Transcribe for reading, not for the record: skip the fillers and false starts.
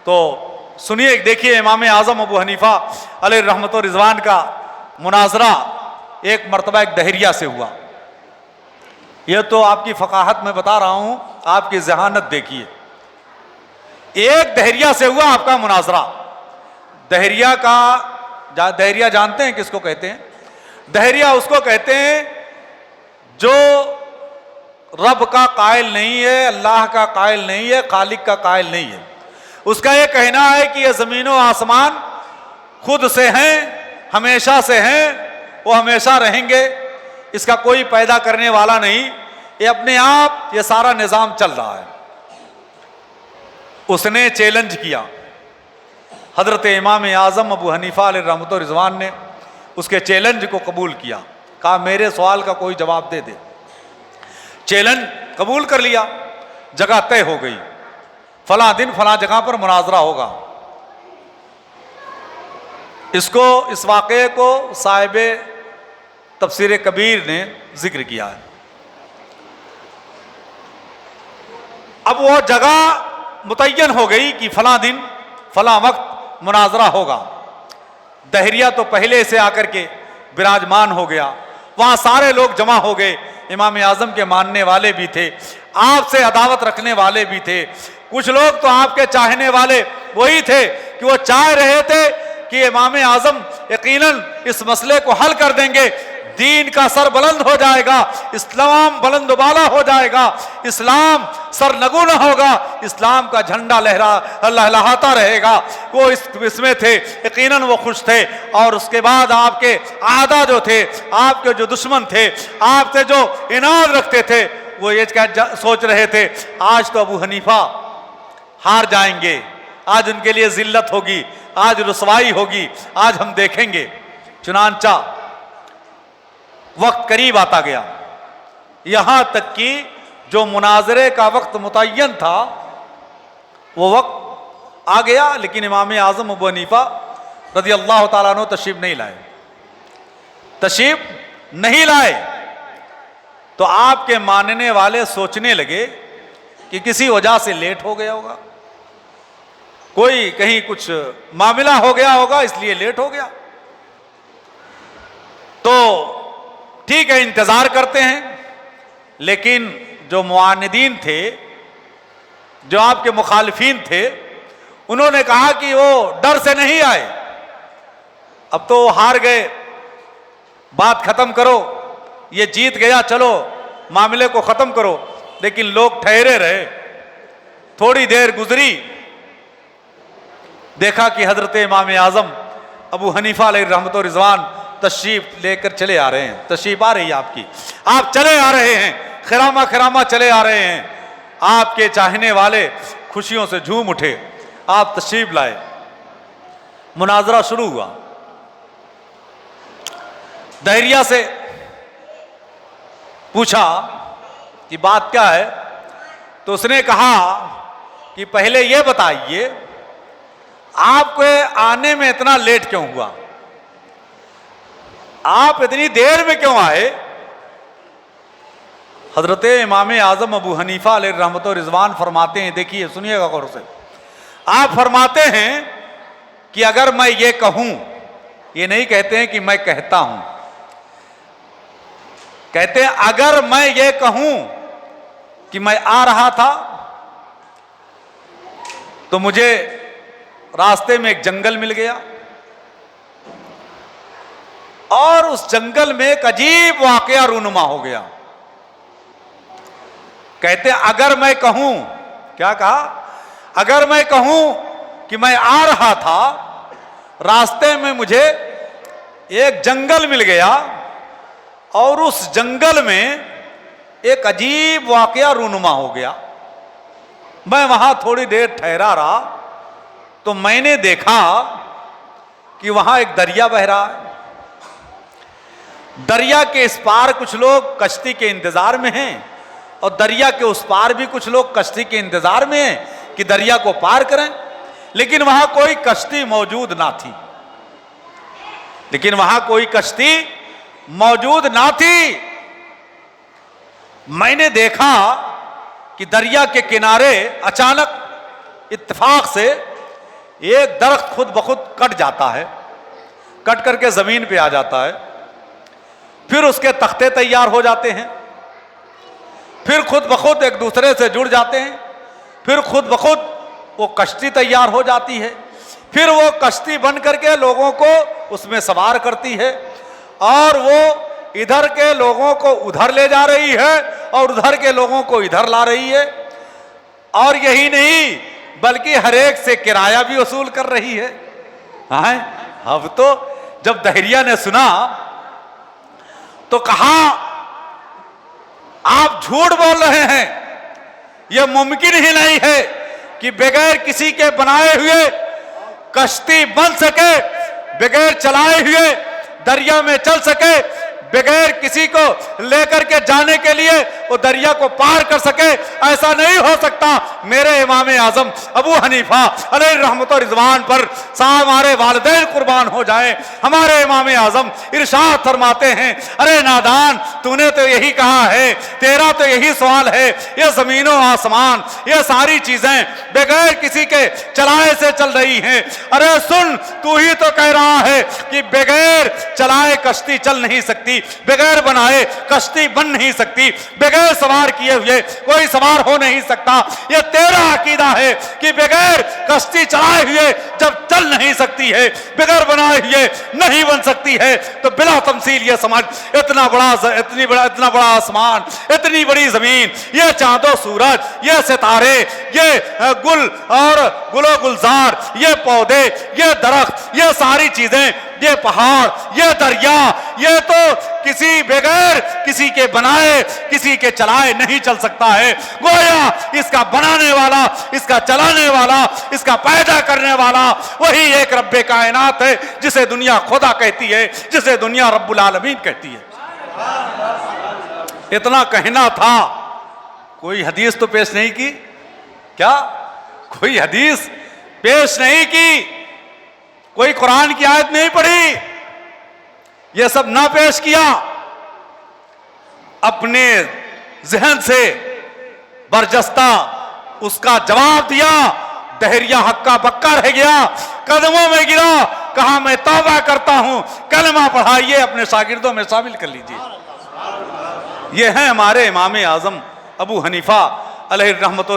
तो सुनिए, देखिए इमाम आज़म अबू हनीफा अलैहि रहमत व रिज़वान का मुनाजरा एक मरतबा एक दहरिया से हुआ। यह तो आपकी फ़काहत में बता रहा हूं, आपकी ज़हानत देखिए। एक दहरिया से हुआ आपका मुनाजरा। दहरिया का दहरिया जानते हैं किसको कहते हैं? दहरिया उसको कहते हैं जो रब का कायल नहीं है, अल्लाह का कायल नहीं है, खालिक का कायल नहीं है। उसका यह कहना है कि यह ज़मीन व आसमान खुद से हैं, हमेशा से हैं, वो हमेशा रहेंगे, इसका कोई पैदा करने वाला नहीं, ये अपने आप ये सारा निज़ाम चल रहा है। उसने चैलेंज किया, हज़रत इमाम आज़म अबू हनीफा अलैहि रहमत व रिज़वान ने उसके चैलेंज को कबूल किया। कहा मेरे सवाल का कोई जवाब दे दे। चैलेंज कबूल कर लिया। जगह तय हो गई, फला दिन फला जगह पर मुनाजरा होगा। इसको, इस वाक़े को साहिबे तफसीर कबीर ने जिक्र किया है। अब वो जगह मुतय्यन हो गई कि फला दिन फला वक्त मुनाजरा होगा। दहरिया तो पहले से आकर के विराजमान हो गया, वहां सारे लोग जमा हो गए। इमाम आज़म के मानने वाले भी थे, आपसे अदावत रखने वाले भी थे। कुछ लोग तो आपके चाहने वाले वही थे कि वो चाह रहे थे कि इमाम आज़म यकीनन इस मसले को हल कर देंगे, दीन का सर बुलंद हो जाएगा, इस्लाम बुलंद बाला हो जाएगा, इस्लाम सरनगू न होगा, इस्लाम का झंडा लहराता रहेगा। वो इसमें थे, यकीनन वो खुश थे। और उसके बाद आपके आदा जो थे, आपके जो दुश्मन थे, आपसे जो इनाद रखते थे, वो ये सोच रहे थे आज तो अबू हनीफा हार जाएंगे, आज उनके लिए जिल्लत होगी, आज रुसवाई होगी, आज हम देखेंगे। चुनांचा वक्त करीब आता गया, यहां तक कि जो मुनाजरे का वक्त मुतय्यन था वो वक्त आ गया, लेकिन इमाम आज़म अबू हनीफा रज़ी अल्लाह ताला अन्हु तशरीफ नहीं लाए। तशरीफ नहीं लाए तो आपके मानने वाले सोचने लगे कि किसी वजह से लेट हो गया होगा, कोई कहीं कुछ मामला हो गया होगा इसलिए लेट हो गया। तो ठीक है, इंतजार करते हैं। लेकिन जो मुआनिदीन थे, जो आपके मुखालिफीन थे, उन्होंने कहा कि वो डर से नहीं आए, अब तो हार गए, बात खत्म करो, ये जीत गया, चलो मामले को खत्म करो। लेकिन लोग ठहरे रहे। थोड़ी देर गुजरी, देखा कि हजरत इमाम आज़म अबू हनीफा अलैहि रहमत व रिज़वान तशरीफ लेकर चले आ रहे हैं। तशरीफ आ रही है आपकी, आप चले आ रहे हैं, खिरामा खिरामा चले आ रहे हैं। आपके चाहने वाले खुशियों से झूम उठे, आप तशरीफ लाए। मुनाजरा शुरू हुआ। दहरिया से पूछा कि बात क्या है, तो उसने कहा कि पहले यह बताइए आपके आने में इतना लेट क्यों हुआ, आप इतनी देर में क्यों आए? हजरत इमाम आज़म अबू हनीफा अलैहि रहमत व रिज़वान फरमाते हैं, देखिए सुनिएगा गौर से, आप फरमाते हैं कि अगर मैं ये कहूं, ये नहीं कहते हैं कि मैं कहता हूं, कहते हैं अगर मैं ये कहूं कि मैं आ रहा था तो मुझे रास्ते में एक जंगल मिल गया और उस जंगल में एक अजीब वाकया रूनुमा हो गया। कहते अगर मैं कहूं, क्या कहा, अगर मैं कहूं कि मैं आ रहा था, रास्ते में मुझे एक जंगल मिल गया और उस जंगल में एक अजीब वाकया रूनुमा हो गया, मैं वहां थोड़ी देर ठहरा रहा तो मैंने देखा कि वहां एक दरिया बह रहा है। दरिया के इस पार कुछ लोग कश्ती के इंतजार में हैं और दरिया के उस पार भी कुछ लोग कश्ती के इंतजार में हैं कि दरिया को पार करें, लेकिन वहां कोई कश्ती मौजूद ना थी। लेकिन वहां कोई कश्ती मौजूद ना थी। मैंने देखा कि दरिया के किनारे अचानक इत्तेफाक से एक दरख्त खुद ब खुद कट जाता है, कट करके जमीन पे आ जाता है, फिर उसके तख्ते तैयार हो जाते हैं, फिर खुद ब खुद एक दूसरे से जुड़ जाते हैं, फिर खुद ब खुद वो कश्ती तैयार हो जाती है, फिर वो कश्ती बन करके लोगों को उसमें सवार करती है और वो इधर के लोगों को उधर ले जा रही है और उधर के लोगों को इधर ला रही है। और यही नहीं बल्कि हर एक से किराया भी वसूल कर रही है। हाँ, अब तो जब दहरिया ने सुना तो कहा आप झूठ बोल रहे हैं, यह मुमकिन ही नहीं है कि बगैर किसी के बनाए हुए कश्ती बन सके, बगैर चलाए हुए दरिया में चल सके, बगैर किसी को लेकर के जाने के लिए वो दरिया को पार कर सके, ऐसा नहीं हो सकता। मेरे इमाम आजम अबू हनीफा अलैहि रहमत व रिजवान पर साहब हमारे वालिदैन कुर्बान हो जाएं। हमारे इमाम आजम इरशाद फरमाते हैं, अरे नादान, तूने तो यही कहा है, तेरा तो यही सवाल है, ये जमीनों आसमान ये सारी चीजें बगैर किसी के चलाए से चल रही हैं। अरे सुन, तू ही तो कह रहा है कि बगैर चलाए कश्ती चल नहीं सकती, बगैर बनाए कश्ती बन नहीं सकती, बगैर सवार किए हुए कोई सवार हो नहीं सकता। यह तेरा अकीदा है कि बगैर कश्ती चलाए हुए जब चल नहीं सकती है, बगैर बनाए हुए नहीं बन सकती है, तो बिला तमसील ये समझ, इतना बड़ा आसमान, इतनी बड़ी जमीन, ये चांदो सूरज, ये सितारे, ये गुल और गुलो गुलजार, ये पौधे, ये दरख्त, ये सारी चीजें, ये पहाड़, ये दरिया, ये तो किसी बगैर किसी के बनाए किसी के चलाए नहीं चल सकता है। गोया इसका बनाने वाला, इसका चलाने वाला, इसका पैदा करने वाला वही एक रब्बे कायनात है, जिसे दुनिया खुदा कहती है, जिसे दुनिया रब्बुल आलमीन कहती है। इतना कहना था, कोई हदीस तो पेश नहीं की क्या? कोई हदीस पेश नहीं की, कोई कुरान की आयत नहीं पढ़ी, यह सब ना पेश किया, अपने जहन से बरजस्ता उसका जवाब दिया। दहरिया हक्का बक्का रह गया, कदमों में गिरा, कहा मैं तौबा करता हूं, कलमा पढ़ाइए, अपने शागिर्दों में शामिल कर लीजिए। ये है हमारे इमाम आजम अबू हनीफा अलैहि रहमत व